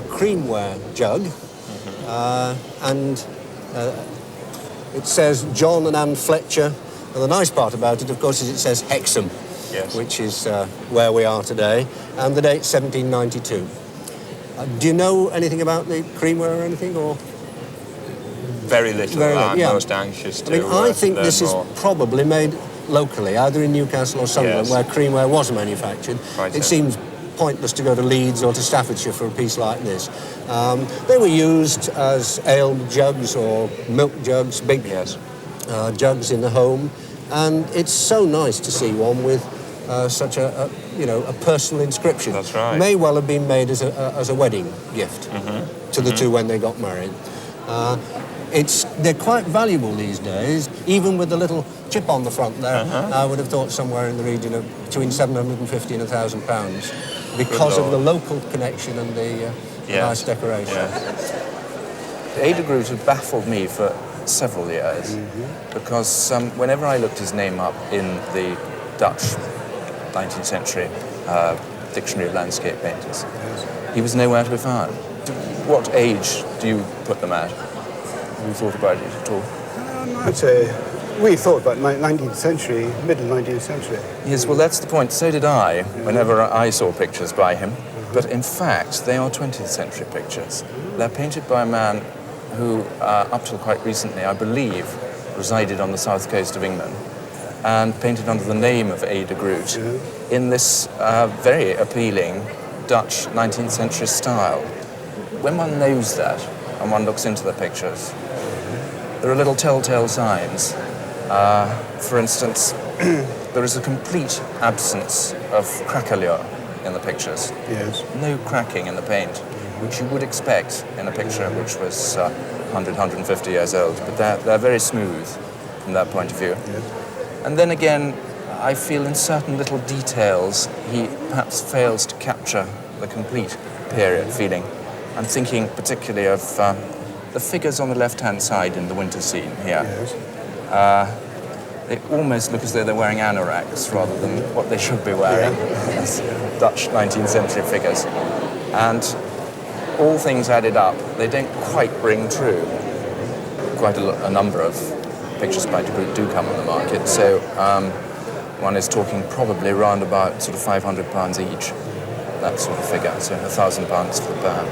creamware jug, and it says John and Anne Fletcher. And the nice part about it, of course, is it says Hexham, yes, which is where we are today, and the date's 1792. Do you know anything about the creamware or anything, or...? Very little. I'm most anxious to. I think this is probably made locally, either in Newcastle or Sunderland, where creamware was manufactured. It seems pointless to go to Leeds or to Staffordshire for a piece like this. They were used as ale jugs or milk jugs, big jugs in the home, and it's so nice to see one with such a personal inscription. That's right. May well have been made as a wedding gift to the two when they got married. They're quite valuable these days, even with the little chip on the front there. I would have thought somewhere in the region of between £750 and £1,000 because of the local connection and the nice decoration. Ada Groot had baffled me for several years because whenever I looked his name up in the Dutch 19th century Dictionary of Landscape Painters, he was nowhere to be found. What age do you put them at? Have you thought about it at all? I'd say we thought about 19th century, middle 19th century. Yes, well, that's the point. So did I, whenever I saw pictures by him. But in fact, they are 20th century pictures. They're painted by a man who, up till quite recently, I believe, resided on the south coast of England and painted under the name of Ada Groot in this very appealing Dutch 19th century style. When one knows that and one looks into the pictures, there are little telltale signs. For instance, there is a complete absence of craquelure in the pictures. Yes. No cracking in the paint, which you would expect in a picture which was 100, 150 years old. But they're very smooth from that point of view. Yes. And then again, I feel in certain little details he perhaps fails to capture the complete period feeling. I'm thinking particularly of the figures on the left-hand side in the winter scene here. Yes. They almost look as though they're wearing anoraks rather than what they should be wearing as Dutch 19th century figures. And all things added up, they don't quite ring true. Quite a number of pictures by Groot do come on the market, so one is talking probably around about sort of £500 each, that sort of figure, so £1,000 for the pair.